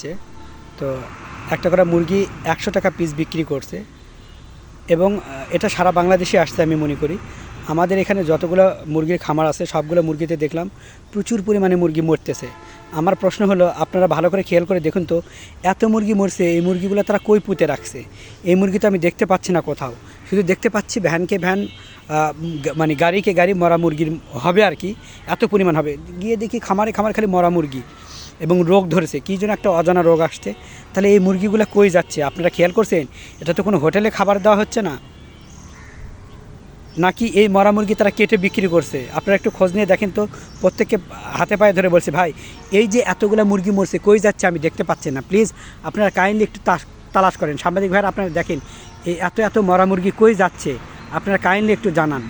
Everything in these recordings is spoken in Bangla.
যাচ্ছে। তো একটা করে মুরগি 100 টাকা পিস বিক্রি করছে এবং এটা সারা বাংলাদেশে আসছে আমি মনে করি। আমাদের এখানে যতগুলো মুরগির খামার আছে সবগুলো মুরগিতে দেখলাম প্রচুর পরিমাণে মুরগি মরতেছে। আমার প্রশ্ন হলো, আপনারা ভালো করে খেয়াল করে দেখুন তো, এত মুরগি মরছে, এই মুরগিগুলো তারা কই পুঁতে রাখছে? এই মুরগি তো আমি দেখতে পাচ্ছি না কোথাও, শুধু দেখতে পাচ্ছি ভ্যানকে ভ্যান, মানে গাড়িকে গাড়ি মরা মুরগির হবে আর কি, এত পরিমাণ হবে। গিয়ে দেখি খামারে খামার খালি মরা মুরগি এবং রোগ ধরেছে, কী যেন একটা অজানা রোগ আসছে। তাহলে এই মুরগিগুলো কই যাচ্ছে? আপনারা খেয়াল করছেন? এটা তো কোনো হোটেলে খাবার দেওয়া হচ্ছে না, নাকি এই মরা মুরগি তারা কেটে বিক্রি করছে? আপনারা একটু খোঁজ নিয়ে দেখেন তো। প্রত্যেককে হাতে পায়ে ধরে বলছে, ভাই এই যে এতগুলো মুরগি মরছে কই যাচ্ছে আমি দেখতে পাচ্ছি না, প্লিজ আপনারা কাইন্ডলি একটু তালাশ করেন। সাংবাদিক ভাইরা আপনারা দেখেন এই এত এত মরা মুরগি কই যাচ্ছে, আপনারা কাইন্ডলি একটু জানান।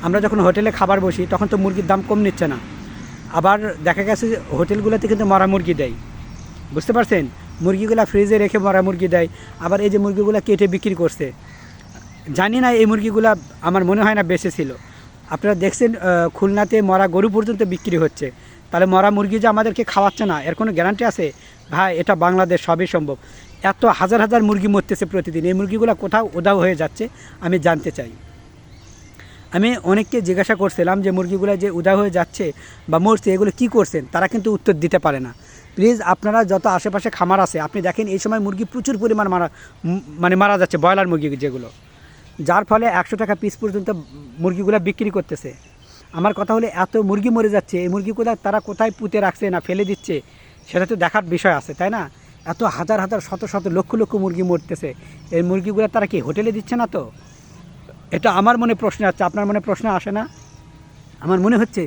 আমরা যখন হোটেলে খাবার বসি তখন তো মুরগির দাম কম নিচ্ছে না, আবার দেখা গেছে যে হোটেলগুলোতে কিন্তু মরা মুরগি দেয়, বুঝতে পারছেন? মুরগিগুলো ফ্রিজে রেখে মরা মুরগি দেয়, আবার এই যে মুরগিগুলো কেটে বিক্রি করছে। জানি না এই মুরগিগুলো, আমার মনে হয় না বেঁচে ছিল। আপনারা দেখছেন খুলনাতে মরা গরু পর্যন্ত বিক্রি হচ্ছে, তাহলে মরা মুরগি যে আমাদেরকে খাওয়াচ্ছে না এর কোনো গ্যারান্টি আছে? ভাই এটা বাংলাদেশ, সবই সম্ভব। এত হাজার হাজার মুরগি মরতেছে প্রতিদিন, এই মুরগিগুলো কোথাও উধাও হয়ে যাচ্ছে আমি জানতে চাই। আমি অনেককে জিজ্ঞাসা করছিলাম যে মুরগিগুলো যে উধাও হয়ে যাচ্ছে বা মরছে এগুলো কী করছেন, তারা কিন্তু উত্তর দিতে পারে না। প্লিজ আপনারা যত আশেপাশে খামার আছে আপনি দেখেন, এই সময় মুরগি প্রচুর পরিমাণ মারা যাচ্ছে, ব্রয়লার মুরগি যেগুলো, যার ফলে 100 টাকা পিস পর্যন্ত মুরগিগুলো বিক্রি করতেছে। আমার কথা হলে এত মুরগি মরে যাচ্ছে, এই মুরগিগুলো তারা কোথায় পুঁতে রাখছে না ফেলে দিচ্ছে সেটা তো দেখার বিষয় আছে, তাই না? এত হাজার হাজার শত শত লক্ষ লক্ষ মুরগি মরতেছে, এই মুরগিগুলো তারা কি হোটেলে দিচ্ছে না? তো এটা আমার মনে প্রশ্ন আছে, আপনার মনে প্রশ্ন আসে না? আমার মনে হচ্ছে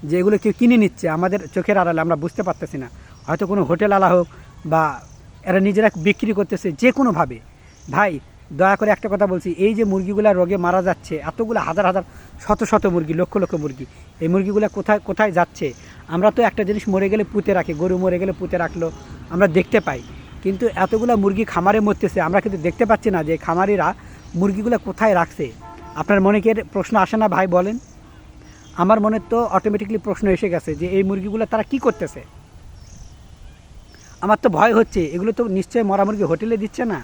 যে এগুলো কেউ কিনে নিচ্ছে আমাদের চোখের আড়ালে, আমরা বুঝতে পারতেছি না। হয়তো কোনো হোটেল আলা হোক বা এরা নিজেরা বিক্রি করতেছে যে কোনোভাবে। ভাই দয়া করে একটা কথা বলছি, এই যে মুরগিগুলো রোগে মারা যাচ্ছে, এতগুলো হাজার হাজার শত শত মুরগি, লক্ষ লক্ষ মুরগি, এই মুরগিগুলো কোথায় কোথায় যাচ্ছে? আমরা তো একটা জিনিস মরে গেলে পুঁতে রাখি, গরু মরে গেলে পুঁতে রাখলো আমরা দেখতে পাই, কিন্তু এতগুলো মুরগি খামারে মরতেছে আমরা কিন্তু দেখতে পাচ্ছি না যে খামারিরা মুরগিগুলো কোথায় রাখছে। আপনার মনে কি প্রশ্ন আসে না ভাই বলেন? আমার মনে তো অটোমেটিকলি প্রশ্ন এসে গেছে যে এই মুরগিগুলো তারা কি করতেছে। আমার তো ভয় হচ্ছে, এগুলো তো নিশ্চয়ই মরা মুরগি হোটেলে দিচ্ছে না,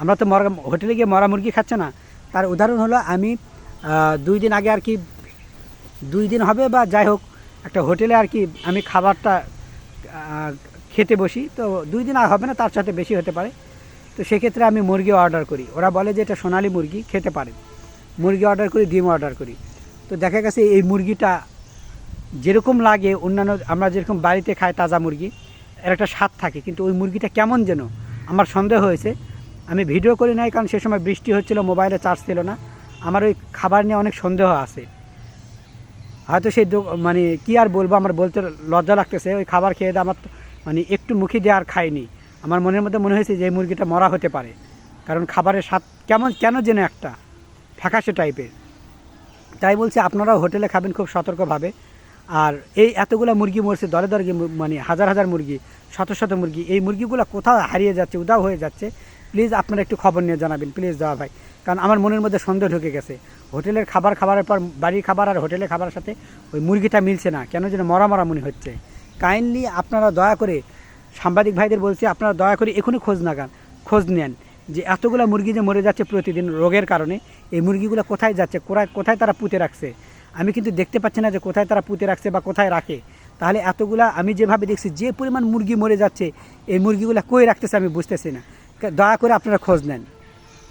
আমরা তো হোটেলে গিয়ে মরা মুরগি খাচ্ছে না। তার উদাহরণ হলো, আমি 2 দিন আগে আর কি, 2 দিন হবে বা যাই হোক, একটা হোটেলে আর কি আমি খাবারটা খেতে বসি। তো 2 দিন আর হবে না, তার সাথে বেশি হতে পারে। তো সেক্ষেত্রে আমি মুরগি অর্ডার করি, ওরা বলে যে এটা সোনালী মুরগি, খেতে পারে। মুরগি অর্ডার করি, ডিম অর্ডার করি। তো দেখা গেছে এই মুরগিটা যেরকম লাগে অন্যান্য আমরা যেরকম বাড়িতে খাই তাজা মুরগি, এর একটা স্বাদ থাকে, কিন্তু ওই মুরগিটা কেমন যেন আমার সন্দেহ হয়েছে। আমি ভিডিও করি নাই কারণ সে সময় বৃষ্টি হচ্ছিল, মোবাইলে চার্জ ছিল না। আমার ওই খাবার নিয়ে অনেক সন্দেহ আছে। হয়তো সেই মানে কী আর বলবো, আমার বলতে লজ্জা লাগতেছে। ওই খাবার খেয়ে আমার মানে একটু মুখে দিয়ে আর খাইনি। আমার মনের মধ্যে মনে হয়েছে যে এই মুরগিটা মরা হতে পারে, কারণ খাবারের স্বাদ কেন যেন একটা ফ্যাকাশে টাইপের। তাই বলছি আপনারাও হোটেলে খাবেন খুব সতর্কভাবে। আর এই এতগুলো মুরগি মরছে দলে দলে, মানে হাজার হাজার মুরগি, শত শত মুরগি, এই মুরগিগুলো কোথাও হারিয়ে যাচ্ছে, উধাও হয়ে যাচ্ছে। প্লিজ আপনারা একটু খবর নিয়ে জানাবেন, প্লিজ দেওয়া ভাই। কারণ আমার মনের মধ্যে সন্দেহ ঢুকে গেছে, হোটেলের খাবারের পর বাড়ির খাবার আর হোটেলের খাবারের সাথে ওই মুরগিটা মিলছে না, কেন যেন মরা মরা মনে হচ্ছে। কাইন্ডলি আপনারা দয়া করে, সাংবাদিক ভাইদের বলছি, আপনারা দয়া করে এখনই খোঁজ নেন যে এতগুলো মুরগি যে মরে যাচ্ছে প্রতিদিন রোগের কারণে, এই মুরগিগুলো কোথায় যাচ্ছে, কোথায় তারা পুঁতে রাখছে। আমি কিন্তু দেখতে পাচ্ছি না যে কোথায় তারা পুঁতে রাখছে বা কোথায় রাখে। তাহলে এতগুলা আমি যেভাবে দেখছি, যে পরিমাণ মুরগি মরে যাচ্ছে, এই মুরগিগুলো কই রাখতেছে আমি বুঝতেছি না। দয়া করে আপনারা খোঁজ নেন।